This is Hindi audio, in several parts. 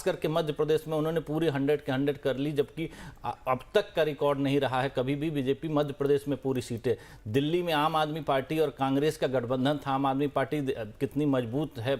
करके मध्य प्रदेश में उन्होंने पूरी 100 के 100 कर ली, जबकि अब तक का रिकॉर्ड नहीं रहा है कभी भी बीजेपी मध्य प्रदेश में पूरी सीटें। दिल्ली में आम आदमी पार्टी और कांग्रेस का गठबंधन था, आम आदमी पार्टी कितनी मजबूत है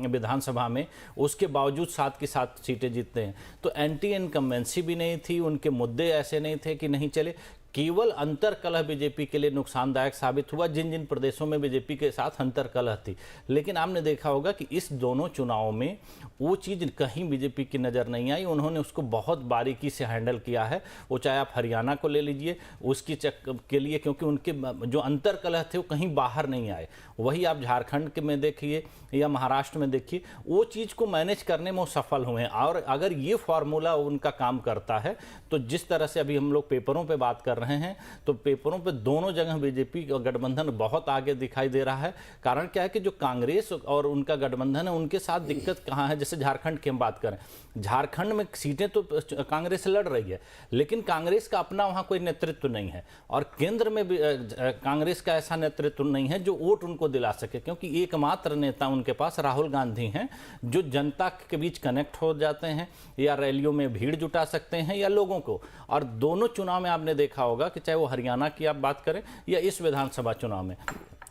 विधानसभा में, उसके बावजूद 7 की 7 सीटें जीतते हैं। तो एंटी इनकम्बेंसी भी नहीं थी, उनके मुद्दे ऐसे नहीं थे कि नहीं चले। केवल अंतरकलह बीजेपी के लिए नुकसानदायक साबित हुआ जिन जिन प्रदेशों में बीजेपी के साथ अंतरकलह थी। लेकिन आपने देखा होगा कि इस दोनों चुनाव में वो चीज़ कहीं बीजेपी की नज़र नहीं आई। उन्होंने उसको बहुत बारीकी से हैंडल किया है। वो चाहे आप हरियाणा को ले लीजिए, उसकी के लिए, क्योंकि उनके जो अंतरकलह थे वो कहीं बाहर नहीं आए। वही आप झारखंड में देखिए या महाराष्ट्र में देखिए, वो चीज़ को मैनेज करने में वो सफल हुए हैं। और अगर ये फार्मूला उनका काम करता है तो जिस तरह से अभी हम लोग पेपरों पे बात कर रहे हैं, तो पेपरों पे दोनों जगह बीजेपी का गठबंधन बहुत आगे दिखाई दे रहा है। कारण क्या है कि जो कांग्रेस और उनका गठबंधन है, उनके साथ दिक्कत कहाँ है। जैसे झारखंड की हम बात करें, झारखंड में सीटें तो कांग्रेस लड़ रही है, लेकिन कांग्रेस का अपना वहाँ कोई नेतृत्व नहीं है, और केंद्र में भी कांग्रेस का ऐसा नेतृत्व नहीं है जो वोट उनको दिला सके, क्योंकि एकमात्र नेता उनके पास राहुल गांधी हैं, जो जनता के बीच कनेक्ट हो जाते हैं या रैलियों में भीड़ जुटा सकते हैं या लोगों को। और दोनों चुनाव में आपने देखा होगा कि चाहे वो हरियाणा की आप बात करें या इस विधानसभा चुनाव में,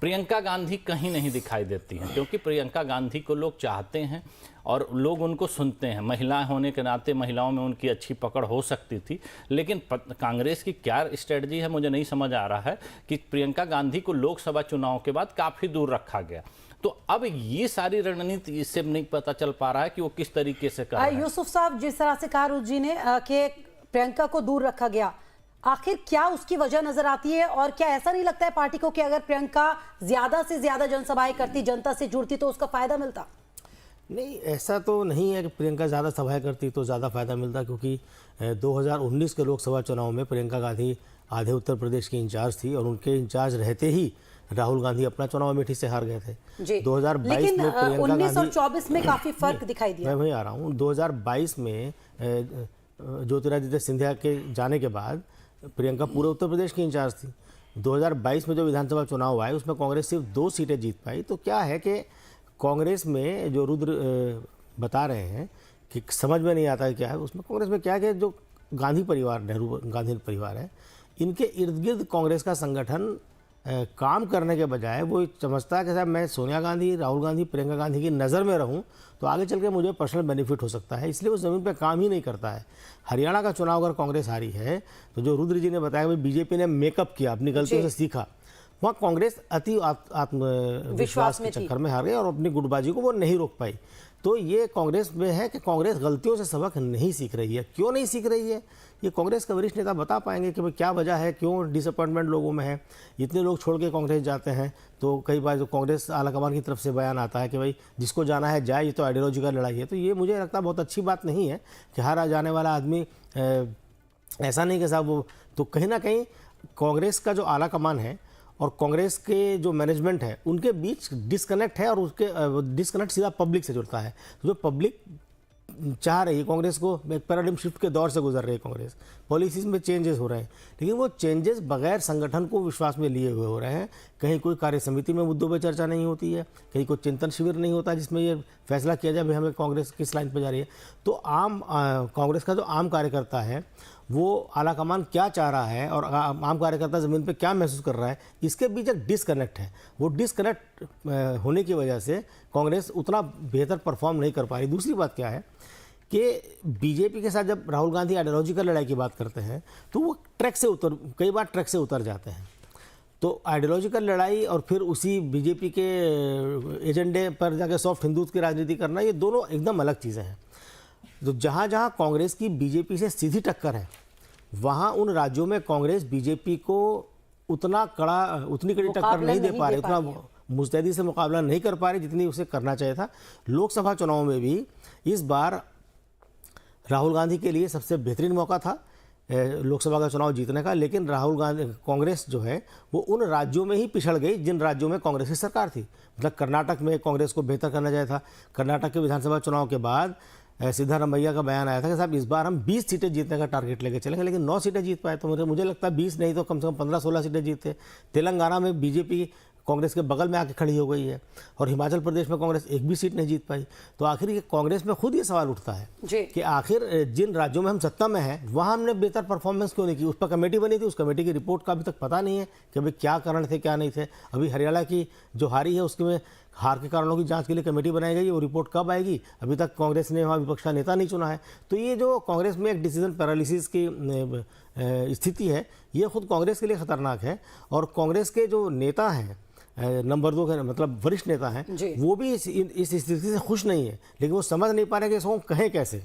प्रियंका गांधी कहीं नहीं दिखाई देती हैं, क्योंकि प्रियंका गांधी को लोग चाहते हैं और लोग उनको सुनते हैं। महिला होने के नाते महिलाओं में उनकी अच्छी पकड़ हो सकती थी, लेकिन कांग्रेस की क्या स्ट्रेटजी है मुझे नहीं समझ आ रहा है कि प्रियंका गांधी को लोकसभा चुनाव के बाद काफ़ी दूर रखा गया। तो अब ये सारी रणनीति इससे नहीं पता चल पा रहा है कि वो किस तरीके से कर रहा है। यूसुफ साहब, जिस तरह से कहा रुचि जी ने कि प्रियंका को दूर रखा गया, आखिर क्या उसकी वजह नजर आती है? और क्या ऐसा नहीं लगता है पार्टी को कि अगर प्रियंका ज्यादा से ज्यादा जनसभाएं करती, जनता से जुड़ती, तो उसका फायदा मिलता? नहीं, ऐसा तो नहीं है कि प्रियंका ज़्यादा सभाएं करती तो ज़्यादा फायदा मिलता, क्योंकि 2019 के लोकसभा चुनाव में प्रियंका गांधी आधे उत्तर प्रदेश की इंचार्ज थी, और उनके इंचार्ज रहते ही राहुल गांधी अपना चुनाव अमेठी से हार गए थे। 2022 में प्रियंका 19 और 24 में काफी फर्क दिखाई दिया। मैं वही आ रहा हूँ। 2022 में ज्योतिरादित्य सिंधिया के जाने के बाद प्रियंका पूरे उत्तर प्रदेश की इंचार्ज थी। 2022 में जो विधानसभा चुनाव आए उसमें कांग्रेस सिर्फ 2 सीटें जीत पाई। तो क्या है कि कांग्रेस में जो रुद्र बता रहे हैं कि समझ में नहीं आता है क्या है, उसमें कांग्रेस में क्या है कि जो गांधी परिवार, नेहरू गांधी परिवार है, इनके इर्द गिर्द कांग्रेस का संगठन काम करने के बजाय वो समझता है कि साहब मैं सोनिया गांधी, राहुल गांधी, प्रियंका गांधी की नज़र में रहूं तो आगे चल के मुझे पर्सनल बेनिफिट हो सकता है, इसलिए वो ज़मीन पे काम ही नहीं करता है। हरियाणा का चुनाव अगर कांग्रेस हारी है तो जो रुद्र जी ने बताया कि बीजेपी ने मेकअप किया, अपनी गलतियों से सीखा, वहाँ कांग्रेस अति आत्मविश्वास के चक्कर में हार गई और अपनी गुटबाजी को वो नहीं रोक पाई। तो ये कांग्रेस में है कि कांग्रेस गलतियों से सबक नहीं सीख रही है। क्यों नहीं सीख रही है, ये कांग्रेस के वरिष्ठ नेता बता पाएंगे कि भाई क्या वजह है, क्यों डिसअपॉइंटमेंट लोगों में है। इतने लोग छोड़ के कांग्रेस जाते हैं तो कई बार जो कांग्रेस आलाकमान की तरफ से बयान आता है कि भाई जिसको जाना है जाए, ये तो आइडियोलॉजी का लड़ाई है। तो ये मुझे लगता है बहुत अच्छी बात नहीं है कि हर जाने वाला आदमी ऐसा नहीं कि साहब वो, तो कहीं ना कहीं कांग्रेस का जो आलाकमान है और कांग्रेस के जो मैनेजमेंट है उनके बीच डिस्कनेक्ट है, और उसके डिस्कनेक्ट सीधा पब्लिक से जुड़ता है। तो जो पब्लिक चाह रही है कांग्रेस को, एक पैराडिम शिफ्ट के दौर से गुजर रही है कांग्रेस, पॉलिसीज में चेंजेस हो रहे हैं, लेकिन वो चेंजेस बगैर संगठन को विश्वास में लिए हुए हो रहे हैं। कहीं कोई कार्य समिति में मुद्दों पर चर्चा नहीं होती है, कहीं कोई चिंतन शिविर नहीं होता जिसमें ये फैसला किया जाए भाई हमें कांग्रेस किस लाइन पर जा रही है। तो कांग्रेस का जो आम कार्यकर्ता है वो आलाकमान क्या चाह रहा है और आम कार्यकर्ता ज़मीन पे क्या महसूस कर रहा है, इसके बीच एक डिसकनेक्ट है। वो डिसकनेक्ट होने की वजह से कांग्रेस उतना बेहतर परफॉर्म नहीं कर पा रही। दूसरी बात क्या है कि बीजेपी के साथ जब राहुल गांधी आइडियोलॉजिकल लड़ाई की बात करते हैं तो वो कई बार ट्रैक से उतर जाते हैं। तो आइडियोलॉजिकल लड़ाई और फिर उसी बीजेपी के एजेंडे पर जाकर सॉफ्ट हिंदुत्व की राजनीति करना, ये दोनों एकदम अलग चीज़ें हैं। तो जहाँ जहाँ कांग्रेस की बीजेपी से सीधी टक्कर है, वहाँ उन राज्यों में कांग्रेस बीजेपी को उतनी कड़ी टक्कर नहीं दे पा रही, उतना मुस्तैदी से मुकाबला नहीं कर पा रही जितनी उसे करना चाहिए था। लोकसभा चुनाव में भी इस बार राहुल गांधी के लिए सबसे बेहतरीन मौका था लोकसभा का चुनाव जीतने का, लेकिन राहुल गांधी कांग्रेस जो है वो उन राज्यों में ही पिछड़ गई जिन राज्यों में कांग्रेस की सरकार थी। मतलब कर्नाटक में कांग्रेस को बेहतर करना चाहिए था। कर्नाटक के विधानसभा चुनाव के बाद सिद्धारमैया का बयान आया था कि साहब इस बार हम 20 सीटें जीतने का टारगेट लेके चलेंगे, लेकिन 9 सीटें जीत पाए। तो मुझे लगता है 20 नहीं तो कम से कम 15-16 सीटें जीतते। तेलंगाना में बीजेपी कांग्रेस के बगल में आके खड़ी हो गई है, और हिमाचल प्रदेश में कांग्रेस एक भी सीट नहीं जीत पाई। तो आखिर ये कांग्रेस में खुद ये सवाल उठता है कि आखिर जिन राज्यों में हम सत्ता में हैं वहाँ हमने बेहतर परफॉर्मेंस क्यों नहीं की। उस पर कमेटी बनी थी, उस कमेटी की रिपोर्ट का अभी तक पता नहीं है कि अभी क्या कारण थे क्या नहीं थे। अभी हरियाणा की जो हारी है उसके में हार के कारणों की जांच के लिए कमेटी बनाई गई, वो रिपोर्ट कब आएगी अभी तक कांग्रेस ने वहाँ विपक्ष का नेता नहीं चुना है। तो ये जो कांग्रेस में एक डिसीजन पैरालिसिस की स्थिति है, ये खुद कांग्रेस के लिए खतरनाक है। और कांग्रेस के जो नेता हैं, नंबर 2 के मतलब वरिष्ठ नेता हैं, वो भी इस स्थिति से खुश नहीं है, लेकिन वो समझ नहीं पा रहे कि इसको कहें कैसे।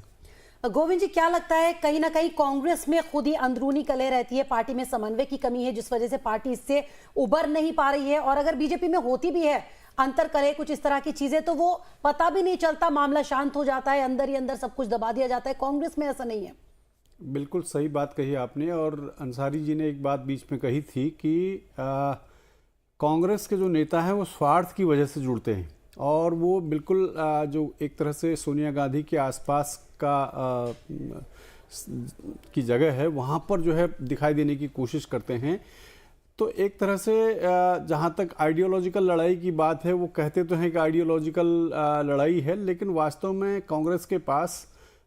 गोविंद जी, क्या लगता है कहीं ना कहीं कांग्रेस में खुद ही अंदरूनी कलह रहती है, पार्टी में समन्वय की कमी है, जिस वजह से पार्टी इससे उबर नहीं पा रही है? और अगर बीजेपी में होती भी है अंतर कलह, कुछ इस तरह की चीजें, तो वो पता भी नहीं चलता, मामला शांत हो जाता है, अंदर ही अंदर सब कुछ दबा दिया जाता है। कांग्रेस में ऐसा नहीं है। बिल्कुल सही बात कही आपने। और अंसारी जी ने एक बात बीच में कही थी कि कांग्रेस के जो नेता हैं वो स्वार्थ की वजह से जुड़ते हैं, और वो बिल्कुल जो एक तरह से सोनिया गांधी के आसपास का की जगह है वहाँ पर जो है दिखाई देने की कोशिश करते हैं। तो एक तरह से जहाँ तक आइडियोलॉजिकल लड़ाई की बात है, वो कहते तो हैं कि आइडियोलॉजिकल लड़ाई है, लेकिन वास्तव में कांग्रेस के पास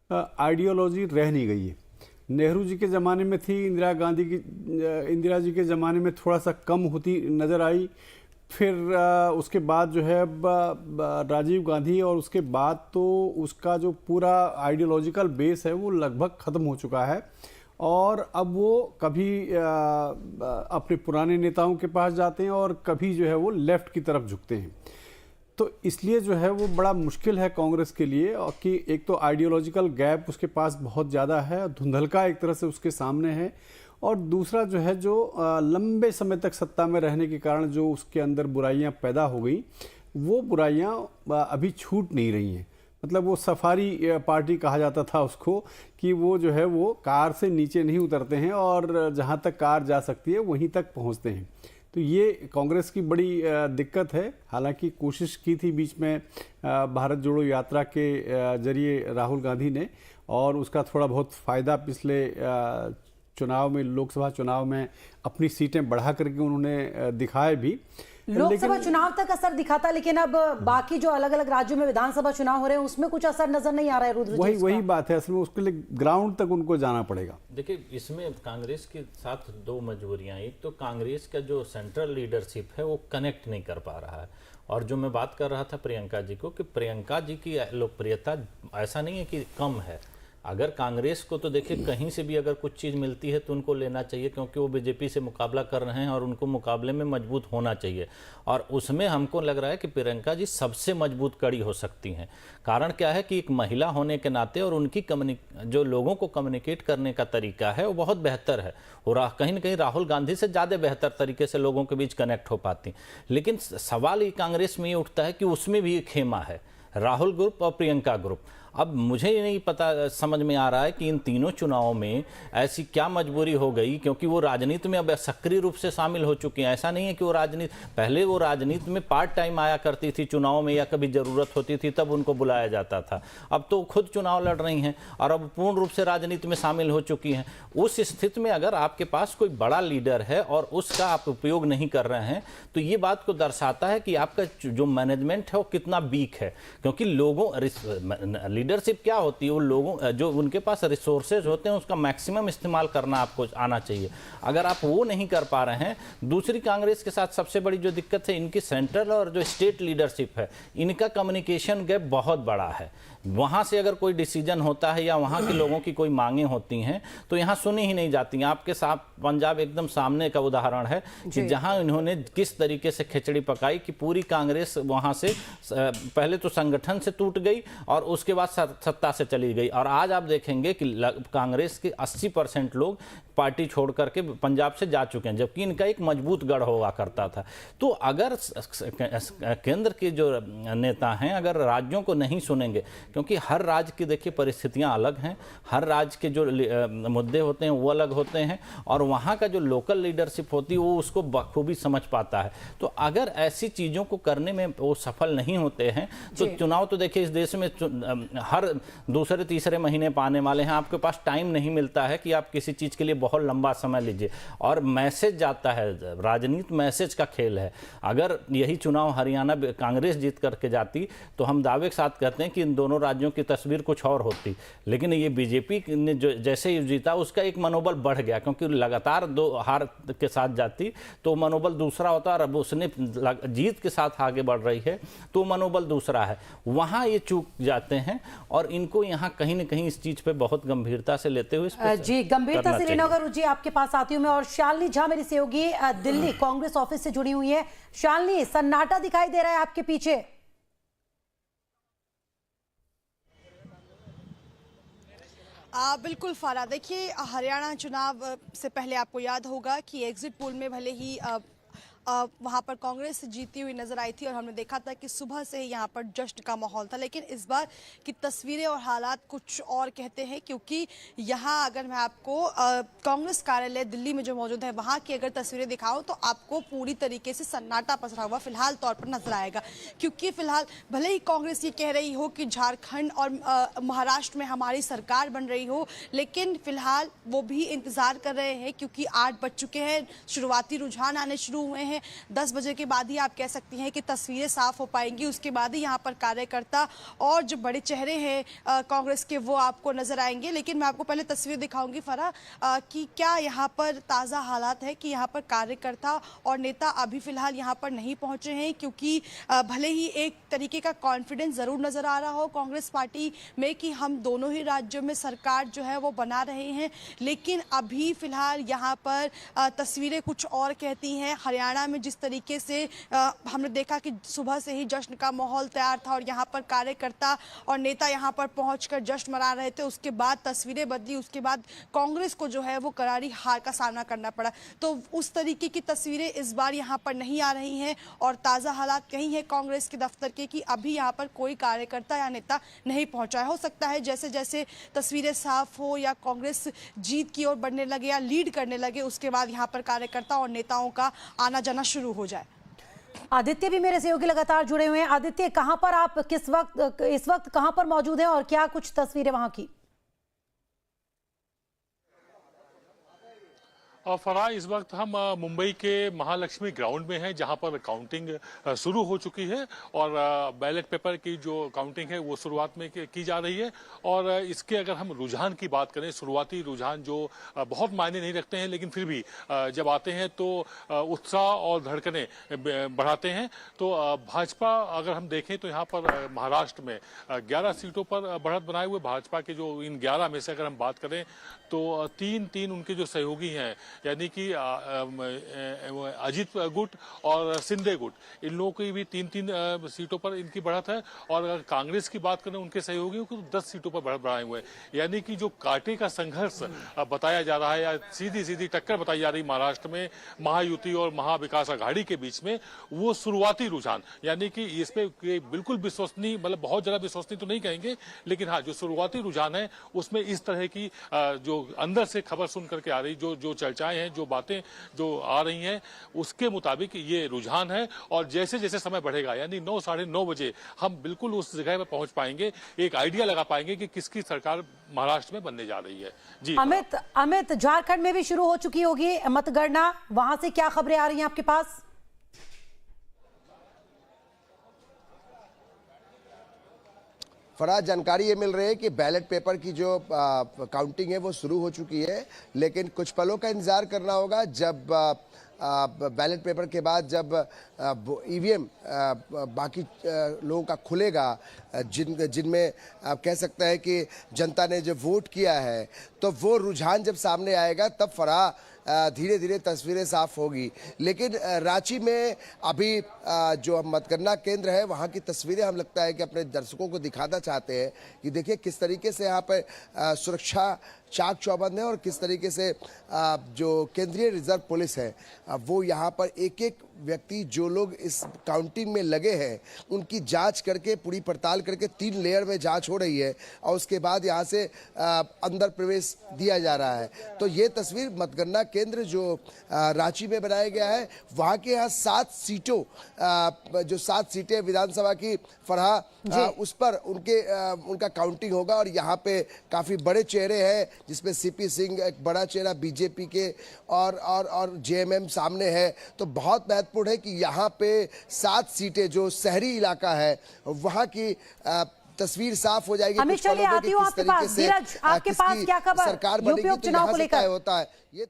आइडियोलॉजी रह नहीं गई है। नेहरू जी के ज़माने में थी, इंदिरा जी के ज़माने में थोड़ा सा कम होती नज़र आई, फिर उसके बाद जो है राजीव गांधी, और उसके बाद तो उसका जो पूरा आइडियोलॉजिकल बेस है वो लगभग ख़त्म हो चुका है। और अब वो कभी अपने पुराने नेताओं के पास जाते हैं और कभी जो है वो लेफ़्ट की तरफ झुकते हैं। तो इसलिए जो है वो बड़ा मुश्किल है कांग्रेस के लिए, और कि एक तो आइडियोलॉजिकल गैप उसके पास बहुत ज़्यादा है, धुंधलका एक तरह से उसके सामने है, और दूसरा जो है जो लंबे समय तक सत्ता में रहने के कारण जो उसके अंदर बुराइयां पैदा हो गई, वो बुराइयां अभी छूट नहीं रही हैं। मतलब वो सफारी पार्टी कहा जाता था उसको, कि वो जो है वो कार से नीचे नहीं उतरते हैं और जहाँ तक कार जा सकती है वहीं तक पहुँचते हैं। तो ये कांग्रेस की बड़ी दिक्कत है। हालांकि कोशिश की थी बीच में भारत जोड़ो यात्रा के जरिए राहुल गांधी ने, और उसका थोड़ा बहुत फ़ायदा पिछले चुनाव में, लोकसभा चुनाव में अपनी सीटें बढ़ा करके उन्होंने दिखाए भी। लोकसभा चुनाव तक असर दिखाता, लेकिन अब बाकी जो अलग अलग राज्यों में विधानसभा चुनाव हो रहे हैं उसमें कुछ असर नजर नहीं आ रहा है। रुद्र जी, वही बात है, असल में उसके लिए ग्राउंड तक उनको जाना पड़ेगा। देखिए, इसमें कांग्रेस के साथ दो मजबूरियां। एक तो कांग्रेस का जो सेंट्रल लीडरशिप है वो कनेक्ट नहीं कर पा रहा है, और जो मैं बात कर रहा था प्रियंका जी को, कि प्रियंका जी की लोकप्रियता ऐसा नहीं है कि कम है। अगर कांग्रेस को तो देखिए कहीं से भी अगर कुछ चीज़ मिलती है तो उनको लेना चाहिए, क्योंकि वो बीजेपी से मुकाबला कर रहे हैं और उनको मुकाबले में मजबूत होना चाहिए। और उसमें हमको लग रहा है कि प्रियंका जी सबसे मजबूत कड़ी हो सकती हैं। कारण क्या है कि एक महिला होने के नाते और उनकी जो लोगों को कम्युनिकेट करने का तरीका है वो बहुत बेहतर है, और कहीं ना कहीं राहुल गांधी से ज़्यादा बेहतर तरीके से लोगों के बीच कनेक्ट हो पाती। लेकिन सवाल ये कांग्रेस में ये उठता है कि उसमें भी एक खेमा है, राहुल ग्रुप और प्रियंका ग्रुप। अब मुझे ये नहीं पता, समझ में आ रहा है कि इन तीनों चुनावों में ऐसी क्या मजबूरी हो गई, क्योंकि वो राजनीति में अब सक्रिय रूप से शामिल हो चुकी हैं। ऐसा नहीं है कि वो पहले वो राजनीति में पार्ट टाइम आया करती थी चुनाव में, या कभी ज़रूरत होती थी तब उनको बुलाया जाता था। अब तो खुद चुनाव लड़ रही हैं और अब पूर्ण रूप से राजनीति में शामिल हो चुकी हैं। उस स्थिति में अगर आपके पास कोई बड़ा लीडर है और उसका आप उपयोग नहीं कर रहे हैं, तो ये बात को दर्शाता है कि आपका जो मैनेजमेंट है वो कितना वीक है। क्योंकि लोगों लीडरशिप क्या होती है, वो लोगों जो उनके पास रिसोर्सेज होते हैं उसका मैक्सिमम इस्तेमाल करना आपको आना चाहिए। अगर आप वो नहीं कर पा रहे हैं, दूसरी कांग्रेस के साथ सबसे बड़ी जो दिक्कत है, इनकी सेंट्रल और जो स्टेट लीडरशिप है, इनका कम्युनिकेशन गैप बहुत बड़ा है। वहाँ से अगर कोई डिसीजन होता है या वहाँ के लोगों की कोई मांगें होती हैं तो यहाँ सुनी ही नहीं जाती हैं। आपके साथ पंजाब एकदम सामने का उदाहरण है कि जहाँ इन्होंने किस तरीके से खिचड़ी पकाई कि पूरी कांग्रेस वहाँ से पहले तो संगठन से टूट गई और उसके बाद सत्ता से चली गई। और आज आप देखेंगे कि कांग्रेस के 80% लोग पार्टी छोड़ करके पंजाब से जा चुके हैं, जबकि इनका एक मजबूत गढ़ हुआ करता था। तो अगर केंद्र के जो नेता हैं अगर राज्यों को नहीं सुनेंगे, क्योंकि हर राज्य की देखिए परिस्थितियां अलग हैं, हर राज्य के जो मुद्दे होते हैं वो अलग होते हैं, और वहाँ का जो लोकल लीडरशिप होती है वो उसको बखूबी समझ पाता है। तो अगर ऐसी चीज़ों को करने में वो सफल नहीं होते हैं तो चुनाव तो देखिए इस देश में हर दूसरे तीसरे महीने पाने वाले हैं। आपके पास टाइम नहीं मिलता है कि आप किसी चीज़ के लिए बहुत लंबा समय लीजिए। और मैसेज जाता है, राजनीति मैसेज का खेल है। अगर यही चुनाव हरियाणा कांग्रेस जीत करके जाती तो हम दावे के साथ कहते हैं कि इन दोनों राज्यों की तस्वीर कुछ और होती, लेकिन ये बीजेपी ने जो जैसे ही जीता उसका एक मनोबल बढ़ गया, क्योंकि लगातार 2 हार के साथ जाती तो मनोबल दूसरा होता, और अब उसने जीत के साथ आगे बढ़ रही है तो मनोबल दूसरा है। वहां ये चूक जाते हैं और इनको यहाँ कहीं ना कहीं इस चीज पे बहुत गंभीरता से लेते हुए जी गंभीरता से लेना होगा। रुचि आपके पास आती हूँ मैं, और शालिनी झा मेरी सहयोगी दिल्ली कांग्रेस ऑफिस से जुड़ी हुई है। शालिनी, सन्नाटा दिखाई दे रहा है आपके पीछे। बिल्कुल फारा, देखिए हरियाणा चुनाव से पहले आपको याद होगा कि एग्जिट पोल में भले ही वहाँ पर कांग्रेस जीती हुई नजर आई थी और हमने देखा था कि सुबह से ही यहाँ पर जश्न का माहौल था, लेकिन इस बार की तस्वीरें और हालात कुछ और कहते हैं, क्योंकि यहाँ अगर मैं आपको कांग्रेस कार्यालय दिल्ली में जो मौजूद है वहाँ की अगर तस्वीरें दिखाऊं तो आपको पूरी तरीके से सन्नाटा पसरा हुआ फिलहाल तौर पर नजर आएगा। क्योंकि फिलहाल भले ही कांग्रेस ये कह रही हो कि झारखंड और महाराष्ट्र में हमारी सरकार बन रही हो, लेकिन फिलहाल वो भी इंतजार कर रहे हैं, क्योंकि 8 बज चुके हैं, शुरुआती रुझान आने शुरू हुए हैं। 10 बजे के बाद ही आप कह सकती हैं कि तस्वीरें साफ हो पाएंगी, उसके बाद ही यहाँ पर कार्यकर्ता और जो बड़े चेहरे हैं कांग्रेस के वो आपको नजर आएंगे। लेकिन मैं आपको पहले तस्वीर दिखाऊंगी फरा कि क्या यहाँ पर ताज़ा हालात है कि यहाँ पर कार्यकर्ता और नेता अभी फिलहाल यहाँ पर नहीं पहुंचे हैं, क्योंकि भले ही एक तरीके का कॉन्फिडेंस जरूर नजर आ रहा हो कांग्रेस पार्टी में कि हम दोनों ही राज्यों में सरकार जो है वो बना रहे हैं, लेकिन अभी फिलहाल यहाँ पर तस्वीरें कुछ और कहती हैं। हरियाणा में जिस तरीके से हमने देखा कि सुबह से ही जश्न का माहौल तैयार था और यहाँ पर कार्यकर्ता और नेता यहाँ पर पहुंचकर जश्न मना रहे थे, उसके बाद तस्वीरें बदली, उसके बाद कांग्रेस को जो है वो करारी हार का सामना करना पड़ा। तो उस तरीके की तस्वीरें इस बार यहाँ पर नहीं आ रही हैं और ताज़ा हालात यही है कांग्रेस के दफ्तर के कि अभी यहाँ पर कोई कार्यकर्ता या नेता नहीं पहुंचा है। हो सकता है जैसे जैसे तस्वीरें साफ हो या कांग्रेस जीत की ओर बढ़ने लगे या लीड करने लगे, उसके बाद यहाँ पर कार्यकर्ता और नेताओं का आना जाना शुरू हो जाए। आदित्य भी मेरे सहयोगी लगातार जुड़े हुए हैं। आदित्य, कहां पर आप इस वक्त कहां पर मौजूद हैं और क्या कुछ तस्वीरें वहां की? और फराह, इस वक्त हम मुंबई के महालक्ष्मी ग्राउंड में हैं, जहां पर काउंटिंग शुरू हो चुकी है और बैलेट पेपर की जो काउंटिंग है वो शुरुआत में की जा रही है। और इसके अगर हम रुझान की बात करें, शुरुआती रुझान जो बहुत मायने नहीं रखते हैं, लेकिन फिर भी जब आते हैं तो उत्साह और धड़कनें बढ़ाते हैं। तो भाजपा अगर हम देखें तो यहाँ पर महाराष्ट्र में 11 सीटों पर बढ़त बनाए हुए भाजपा के जो इन 11 में से अगर हम बात करें तो 3 उनके जो सहयोगी हैं, यानी कि अजीत गुट और शिंदे गुट, इन लोगों की भी 3 सीटों पर इनकी बढ़त है। और अगर कांग्रेस की बात करें उनके सहयोगियों को तो 10 सीटों पर बढ़त बढ़ाए हुए हैं। यानी कि जो कांटे का संघर्ष बताया जा रहा है या सीधी टक्कर बताई जा रही महाराष्ट्र में महायुति और महाविकास आघाड़ी के बीच में, वो शुरुआती रुझान, यानी कि इस पे बिल्कुल विश्वसनीय, मतलब बहुत ज्यादा विश्वसनीय तो नहीं कहेंगे, लेकिन हाँ जो शुरुआती रुझान है उसमें इस तरह की जो अंदर से खबर सुन करके आ रही जो चर्चाएं हैं, जो बातें जो आ रही हैं, उसके मुताबिक ये रुझान है। और जैसे जैसे समय बढ़ेगा, यानी 9 साढ़े 9 बजे हम बिल्कुल उस जगह पर पहुंच पाएंगे, एक आइडिया लगा पाएंगे कि किसकी सरकार महाराष्ट्र में बनने जा रही है। जी अमित, झारखंड में भी शुरू हो चुकी होगी मतगणना, वहां से क्या खबरें आ रही हैं आपके पास? फराज, जानकारी ये मिल रही है कि बैलेट पेपर की जो काउंटिंग है वो शुरू हो चुकी है, लेकिन कुछ पलों का इंतजार करना होगा। जब बैलेट पेपर के बाद जब ईवीएम बाकी लोगों का खुलेगा, जिनमें आप कह सकते हैं कि जनता ने जो वोट किया है, तो वो रुझान जब सामने आएगा तब फराह धीरे धीरे तस्वीरें साफ होगी। लेकिन रांची में अभी जो मतगणना केंद्र है वहाँ की तस्वीरें हम लगता है कि अपने दर्शकों को दिखाना चाहते हैं कि देखिए किस तरीके से यहाँ पर सुरक्षा चाक चौबंद है और किस तरीके से जो केंद्रीय रिजर्व पुलिस है वो यहाँ पर एक एक व्यक्ति जो लोग इस काउंटिंग में लगे हैं उनकी जांच करके पूरी पड़ताल करके 3 लेयर में जांच हो रही है और उसके बाद यहाँ से अंदर प्रवेश दिया जा रहा है। तो ये तस्वीर मतगणना केंद्र जो रांची में बनाया गया है, वहाँ के यहाँ 7 सीटों जो 7 सीटें विधानसभा की फरहा उस पर उनका काउंटिंग होगा और यहाँ पे काफ़ी बड़े चेहरे हैं जिसमें सीपी सिंह एक बड़ा चेहरा बीजेपी के और जेएमएम सामने है। तो बहुत महत्वपूर्ण है कि यहाँ पे 7 सीटें जो शहरी इलाका है वहाँ की तस्वीर साफ हो जाएगी। अमित चलिए आती हूँ आपके पास। धीरज, आपके पास क्या खबर सरकार यूपी बनेगी तो उपचुनाव यहाँ को से लेकर? तय होता है ये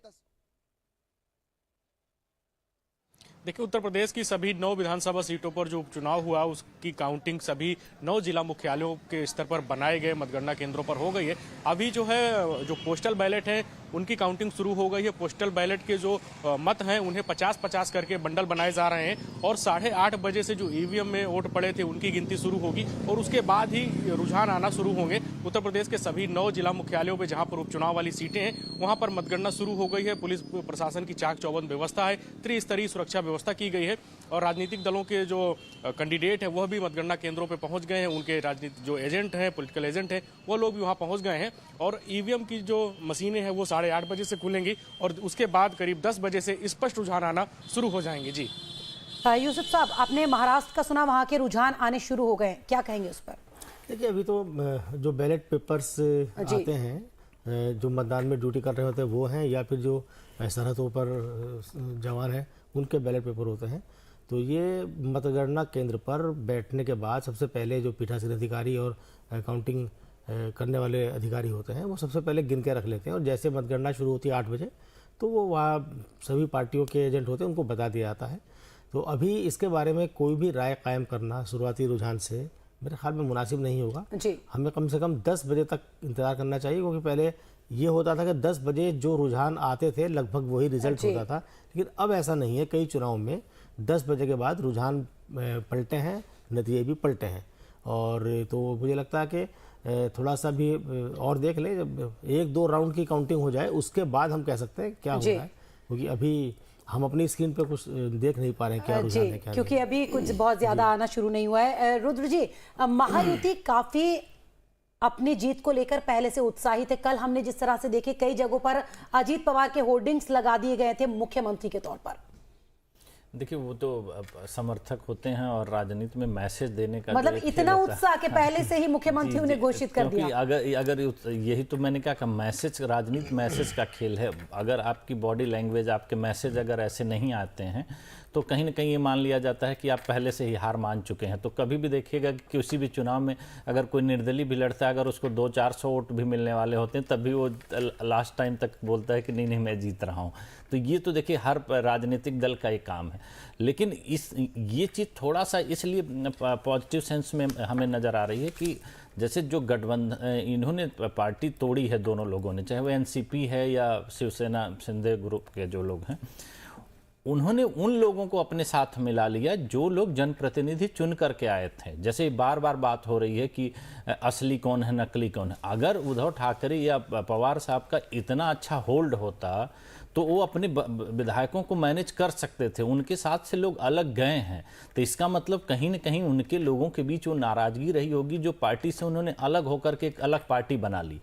देखिए, उत्तर प्रदेश की सभी 9 विधानसभा सीटों पर जो उपचुनाव हुआ उसकी काउंटिंग सभी 9 जिला मुख्यालयों के स्तर पर बनाए गए मतगणना केंद्रों पर हो गई है। अभी जो है जो पोस्टल बैलेट है उनकी काउंटिंग शुरू हो गई है। पोस्टल बैलेट के जो मत हैं उन्हें 50-50 करके बंडल बनाए जा रहे हैं और 8:30 बजे से जो ईवीएम में वोट पड़े थे उनकी गिनती शुरू होगी और उसके बाद ही रुझान आना शुरू होंगे। उत्तर प्रदेश के सभी 9 जिला मुख्यालयों पर जहां पर उपचुनाव वाली सीटें हैं वहां पर मतगणना शुरू हो गई है। पुलिस प्रशासन की चाक चौबंद व्यवस्था है, त्रिस्तरीय सुरक्षा व्यवस्था की गई है और राजनीतिक दलों के जो कैंडिडेट हैं वह भी मतगणना केंद्रों पे पहुंच गए हैं। उनके राजनीतिक जो एजेंट हैं, पॉलिटिकल एजेंट हैं, वो लोग भी वहां पहुंच गए हैं और ईवीएम की जो मशीनें हैं वो 8:30 बजे से खुलेंगी और उसके बाद करीब 10 बजे से स्पष्ट रुझान आना शुरू हो जाएंगे। जी यूसुफ साहब, आपने महाराष्ट्र का सुना, वहां के रुझान आने शुरू हो गए, क्या कहेंगे उस पर? देखिए, अभी तो जो बैलेट पेपर्स आते हैं, जो मतदान में ड्यूटी कर रहे होते हैं वो हैं, या फिर जो सरहदों पर जवान हैं उनके बैलेट पेपर होते हैं। तो ये मतगणना केंद्र पर बैठने के बाद सबसे पहले जो पीठासीन अधिकारी और काउंटिंग करने वाले अधिकारी होते हैं वो सबसे पहले गिन के रख लेते हैं और जैसे मतगणना शुरू होती है 8 बजे तो वो वहाँ सभी पार्टियों के एजेंट होते हैं उनको बता दिया जाता है। तो अभी इसके बारे में कोई भी राय कायम करना शुरुआती रुझान से मेरे ख्याल में मुनासिब नहीं होगा जी। हमें कम से कम 10 बजे तक इंतज़ार करना चाहिए, क्योंकि पहले ये होता था कि 10 बजे जो रुझान आते थे लगभग वही रिजल्ट होता था, लेकिन अब ऐसा नहीं है। कई चुनाव में 10 बजे के बाद रुझान पलटे हैं, नतीजे भी पलटे हैं। और तो मुझे लगता है कि थोड़ा सा भी और देख ले, जब 1-2 राउंड की काउंटिंग हो जाए उसके बाद हम कह सकते हैं क्या हो रहा है, क्योंकि अभी हम अपनी स्क्रीन पे कुछ देख नहीं पा रहे हैं क्या रुझान है क्या, क्योंकि अभी कुछ बहुत ज्यादा आना शुरू नहीं हुआ है। रुद्र जी, महायुति काफी अपनी जीत को लेकर पहले से उत्साहित है। कल हमने जिस तरह से देखे कई जगहों पर अजीत पवार के होर्डिंग्स लगा दिए गए थे मुख्यमंत्री के तौर पर। देखिए, वो तो समर्थक होते हैं और राजनीति में मैसेज देने का मतलब इतना उत्साह के पहले से ही मुख्यमंत्री ने घोषित कर दिया। अगर यही तो मैंने कहा कि मैसेज, राजनीति मैसेज का खेल है। अगर आपकी बॉडी लैंग्वेज, आपके मैसेज अगर ऐसे नहीं आते हैं तो कहीं ना कहीं ये मान लिया जाता है कि आप पहले से ही हार मान चुके हैं। तो कभी भी देखिएगा कि किसी भी चुनाव में अगर कोई निर्दलीय भी लड़ता है, अगर उसको 200-400 वोट भी मिलने वाले होते हैं तब भी वो लास्ट टाइम तक बोलता है कि नहीं मैं जीत रहा हूँ। तो ये तो देखिए हर राजनीतिक दल का एक काम है, लेकिन ये चीज़ थोड़ा सा इसलिए पॉजिटिव सेंस में हमें नज़र आ रही है कि जैसे जो गठबंधन इन्होंने पार्टी तोड़ी है दोनों लोगों ने, चाहे वो एनसीपी है या शिवसेना शिंदे ग्रुप के जो लोग हैं, उन्होंने उन लोगों को अपने साथ मिला लिया जो लोग जनप्रतिनिधि चुन करके आए थे। जैसे बार बार बात हो रही है कि असली कौन है नकली कौन है। अगर उद्धव ठाकरे या पवार साहब का इतना अच्छा होल्ड होता तो वो अपने विधायकों को मैनेज कर सकते थे। उनके साथ से लोग अलग गए हैं तो इसका मतलब कहीं ना कहीं उनके लोगों के बीच वो नाराजगी रही होगी जो पार्टी से उन्होंने अलग होकर के एक अलग पार्टी बना ली।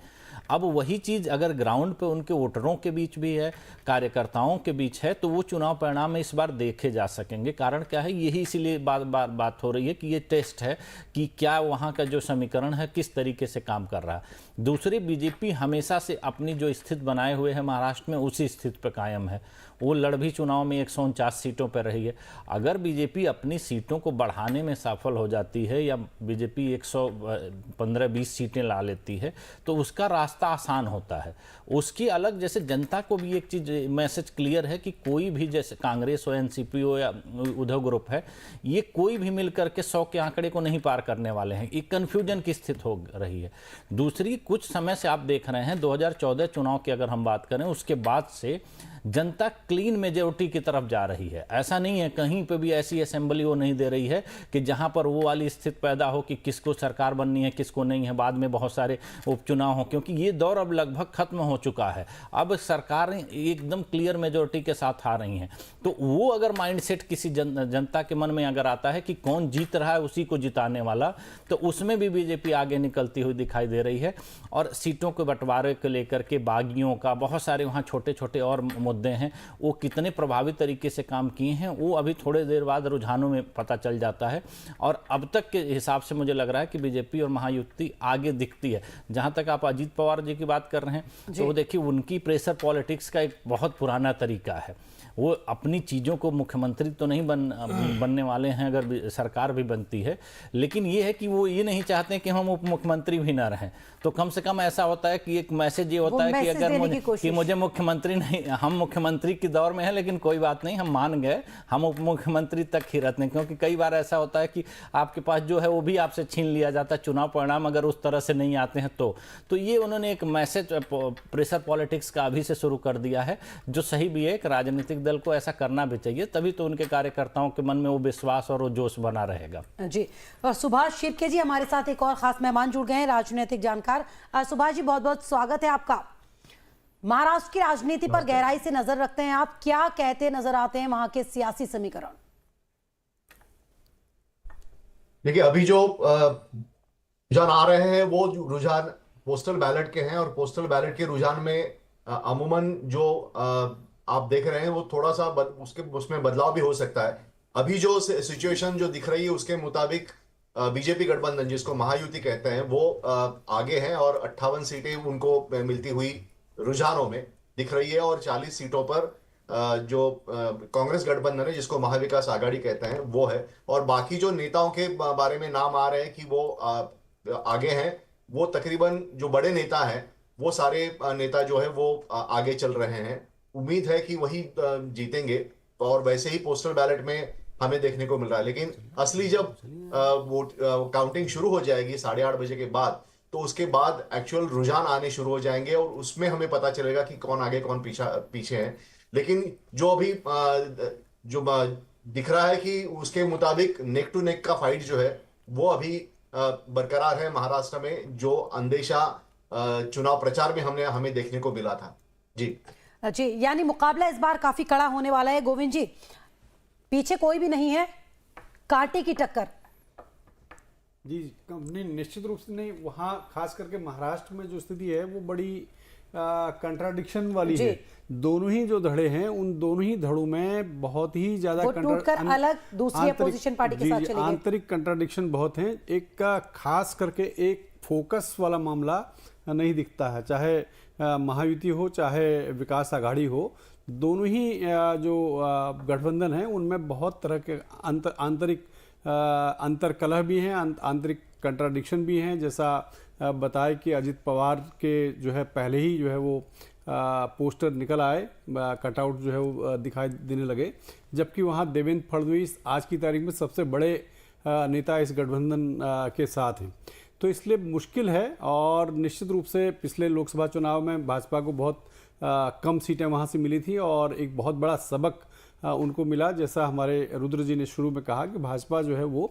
अब वही चीज़ अगर ग्राउंड पे उनके वोटरों के बीच भी है, कार्यकर्ताओं के बीच है, तो वो चुनाव परिणाम में इस बार देखे जा सकेंगे। कारण क्या है, यही इसीलिए बात हो रही है कि ये टेस्ट है कि क्या वहाँ का जो समीकरण है किस तरीके से काम कर रहा है। दूसरी, बीजेपी हमेशा से अपनी जो स्थिति बनाए हुए है महाराष्ट्र में उसी स्थिति पर कायम है। वो लड़ भी चुनाव में 149 सीटों पर रही है। अगर बीजेपी अपनी सीटों को बढ़ाने में सफल हो जाती है या बीजेपी 115-20 सीटें ला लेती है तो उसका रास्ता आसान होता है। उसकी अलग, जैसे जनता को भी एक चीज़ मैसेज क्लियर है कि कोई भी, जैसे कांग्रेस हो, एनसीपी हो या उद्धव ग्रुप है, ये कोई भी मिलकर के 100 के आंकड़े को नहीं पार करने वाले हैं। एक कन्फ्यूजन की स्थिति हो रही है। दूसरी, कुछ समय से आप देख रहे हैं 2014 चुनाव की अगर हम बात करें उसके बाद से जनता क्लीन मेजोरिटी की तरफ जा रही है। ऐसा नहीं है कहीं पे भी ऐसी असेंबली वो नहीं दे रही है कि जहां पर वो वाली स्थिति पैदा हो कि किसको सरकार बननी है किसको नहीं है, बाद में बहुत सारे उपचुनाव हो, क्योंकि ये दौर अब लगभग खत्म हो चुका है। अब सरकारें एकदम क्लियर मेजोरिटी के साथ आ रही हैं। तो वो अगर माइंडसेट किसी जनता के मन में अगर आता है कि कौन जीत रहा है उसी को जिताने वाला, तो उसमें भी बीजेपी आगे निकलती हुई दिखाई दे रही है। और सीटों के बंटवारे को लेकर के बागियों का बहुत सारे वहाँ छोटे छोटे और मुद्दे हैं, वो कितने प्रभावी तरीके से काम किए हैं वो अभी थोड़े देर बाद रुझानों में पता चल जाता है। और अब तक के हिसाब से मुझे लग रहा है कि बीजेपी और महायुति आगे दिखती है। जहाँ तक आप अजीत पवार जी की बात कर रहे हैं तो वो देखिए उनकी प्रेशर पॉलिटिक्स का एक बहुत पुराना तरीका है। वो अपनी चीज़ों को, मुख्यमंत्री तो नहीं बनने वाले हैं अगर सरकार भी बनती है, लेकिन ये है कि वो ये नहीं चाहते कि हम उप मुख्यमंत्री भी ना रहें। तो कम से कम ऐसा होता है कि एक मैसेज ये होता है कि अगर मुझे मुख्यमंत्री नहीं, हम मुख्यमंत्री की दौर में हैं लेकिन कोई बात नहीं, हम मान गए, हम उप मुख्यमंत्री तक ही रहते हैं। क्योंकि कई बार ऐसा होता है कि आपके पास जो है वो भी आपसे छीन लिया जाता है, चुनाव परिणाम अगर उस तरह से नहीं आते हैं तो ये उन्होंने एक मैसेज प्रेशर पॉलिटिक्स का अभी से शुरू कर दिया है, जो सही भी है। एक राजनीतिक दल को ऐसा करना भी चाहिए, तभी तो उनके कार्यकर्ताओं के मन में वो विश्वास और वो जोश बना रहेगा। जी, और सुभाष शिर्के जी हमारे साथ एक और खास मेहमान जुड़ गए हैं, राजनीतिक जानकार। सुभाष जी, बहुत बहुत स्वागत है आपका। महाराष्ट्र की राजनीति पर गहराई से नजर रखते हैं आप, क्या कहते नजर आते हैं वहां के सियासी समीकरण? देखिए, अभी जो रुझान आ रहे हैं वो रुझान पोस्टल बैलेट के हैं, और पोस्टल बैलेट के रुझान में अमूमन जो आप देख रहे हैं वो थोड़ा सा उसमें बदलाव भी हो सकता है। अभी जो सिचुएशन जो दिख रही है उसके मुताबिक बीजेपी गठबंधन, जिसको महायुति कहते हैं, वो आगे हैं और 58 सीटें उनको मिलती हुई रुझानों में दिख रही है। और 40 सीटों पर जो कांग्रेस गठबंधन है, जिसको महाविकास आघाड़ी कहते हैं, वो है। और बाकी जो नेताओं के बारे में नाम आ रहे हैं कि वो आगे हैं, वो तकरीबन जो बड़े नेता हैं वो सारे नेता जो है वो आगे चल रहे हैं। उम्मीद है कि वही जीतेंगे, और वैसे ही पोस्टल बैलेट में हमें देखने को मिल रहा है। लेकिन असली जब वोट काउंटिंग शुरू हो जाएगी 8:30 बजे के बाद, तो उसके बाद एक्चुअल रुझान आने शुरू हो जाएंगे और उसमें हमें पता चलेगा कि कौन आगे कौन पीछे है। लेकिन जो अभी जो दिख रहा है कि उसके मुताबिक नेक टू नेक का फाइट जो है वो अभी बरकरार है महाराष्ट्र में, जो अंदेशा चुनाव प्रचार में हमें देखने को मिला था। जी जी, यानी मुकाबला इस बार काफी कड़ा होने वाला है। गोविंद जी, पीछे कोई भी नहीं है, कांटे की टक्कर। जी, निश्चित रूप से नहीं। वहाँ खास करके महाराष्ट्र में जो स्थिति है वो बड़ी कंट्राडिक्शन वाली है। दोनों ही जो धड़े हैं, उन दोनों ही धड़ों में बहुत ही ज्यादा अलग दूसरी अपोजिशन पार्टी के साथ चले गए। आंतरिक कंट्राडिक्शन बहुत हैं। एक का खास करके एक फोकस वाला मामला नहीं दिखता है, चाहे महायुति हो चाहे विकास आघाड़ी हो। दोनों ही जो गठबंधन है उनमें बहुत तरह के आंतरिक अंतरकलह भी हैं, आंतरिक कंट्राडिक्शन भी हैं। जैसा बताए कि अजित पवार के जो है पहले ही जो है वो पोस्टर निकल आए, कटआउट जो है वो दिखाई देने लगे, जबकि वहाँ देवेंद्र फडणवीस आज की तारीख में सबसे बड़े नेता इस गठबंधन के साथ हैं। तो इसलिए मुश्किल है। और निश्चित रूप से पिछले लोकसभा चुनाव में भाजपा को बहुत कम सीटें वहाँ से मिली थी, और एक बहुत बड़ा सबक उनको मिला। जैसा हमारे रुद्र जी ने शुरू में कहा कि भाजपा जो है वो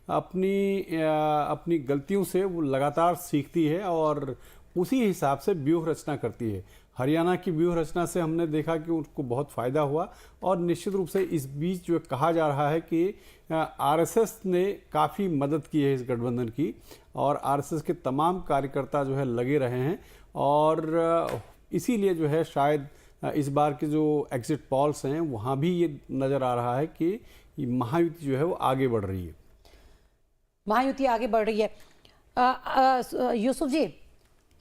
अपनी गलतियों से वो लगातार सीखती है और उसी हिसाब से व्यूह रचना करती है। हरियाणा की व्यूह रचना से हमने देखा कि उनको बहुत फ़ायदा हुआ। और निश्चित रूप से इस बीच जो कहा जा रहा है कि आरएसएस ने काफ़ी मदद की है इस गठबंधन की, और आरएसएस के तमाम कार्यकर्ता जो है लगे रहे हैं। और इसीलिए जो है शायद इस बार के जो एग्जिट पॉल्स हैं वहाँ भी ये नज़र आ रहा है कि महायुति जो है वो आगे बढ़ रही है। महायुति आगे बढ़ रही है। यूसुफ जी,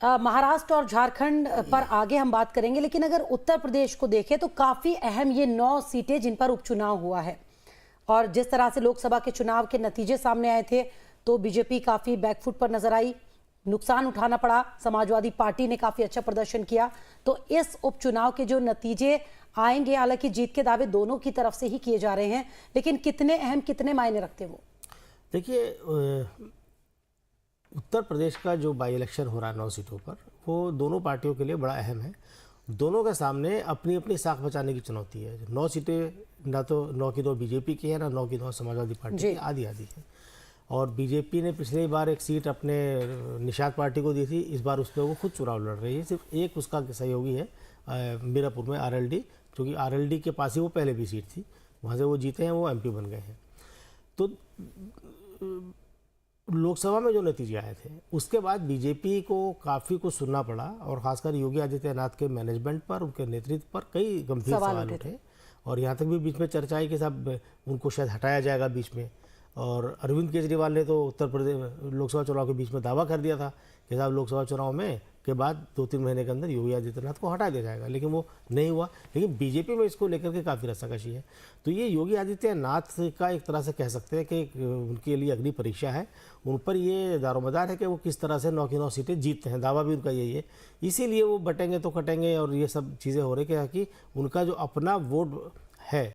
महाराष्ट्र और झारखंड पर आगे हम बात करेंगे, लेकिन अगर उत्तर प्रदेश को देखें तो काफ़ी अहम ये 9 सीटें जिन पर उपचुनाव हुआ है, और जिस तरह से लोकसभा के चुनाव के नतीजे सामने आए थे तो बीजेपी काफ़ी बैकफुट पर नजर आई, नुकसान उठाना पड़ा। समाजवादी पार्टी ने काफ़ी अच्छा प्रदर्शन किया। तो इस उपचुनाव के जो नतीजे आएंगे, हालांकि जीत के दावे दोनों की तरफ से ही किए जा रहे हैं, लेकिन कितने अहम, कितने मायने रखते वो? देखिए, उत्तर प्रदेश का जो बाई इलेक्शन हो रहा है 9 सीटों पर, वो दोनों पार्टियों के लिए बड़ा अहम है। दोनों के सामने अपनी अपनी साख बचाने की चुनौती है। 9 सीटें ना तो 9 की 9 बीजेपी की है, ना 9 की 9 समाजवादी पार्टी की, आधी आधी है। और बीजेपी ने पिछली बार एक सीट अपने निषाद पार्टी को दी थी, इस बार उस पर वो खुद चुनाव लड़ रही है। सिर्फ एक उसका सहयोगी है मीरापुर में RLD, क्योंकि RLD के पास ही वो पहले भी सीट थी, वहाँ से वो जीते हैं, वो MP बन गए हैं। तो लोकसभा में जो नतीजे आए थे उसके बाद बीजेपी को काफ़ी कुछ सुनना पड़ा, और खासकर योगी आदित्यनाथ के मैनेजमेंट पर, उनके नेतृत्व पर कई गंभीर सवाल उठे। और यहाँ तक भी बीच में चर्चा आई कि साहब उनको शायद हटाया जाएगा बीच में। और अरविंद केजरीवाल ने तो उत्तर प्रदेश लोकसभा चुनाव के बीच में दावा कर दिया था कि साहब लोकसभा चुनाव में के बाद 2-3 महीने के अंदर योगी आदित्यनाथ को हटा दिया जाएगा, लेकिन वो नहीं हुआ। लेकिन बीजेपी में इसको लेकर के काफ़ी रस्साकशी है। तो ये योगी आदित्यनाथ का एक तरह से कह सकते हैं कि उनके लिए अग्नि परीक्षा है। उन पर ये दारोमदार है कि वो किस तरह से 9 की 9 सीटें जीतते हैं। दावा भी उनका यही है, इसीलिए वो बटेंगे तो कटेंगे और ये सब चीज़ें हो रही कि उनका जो अपना वोट है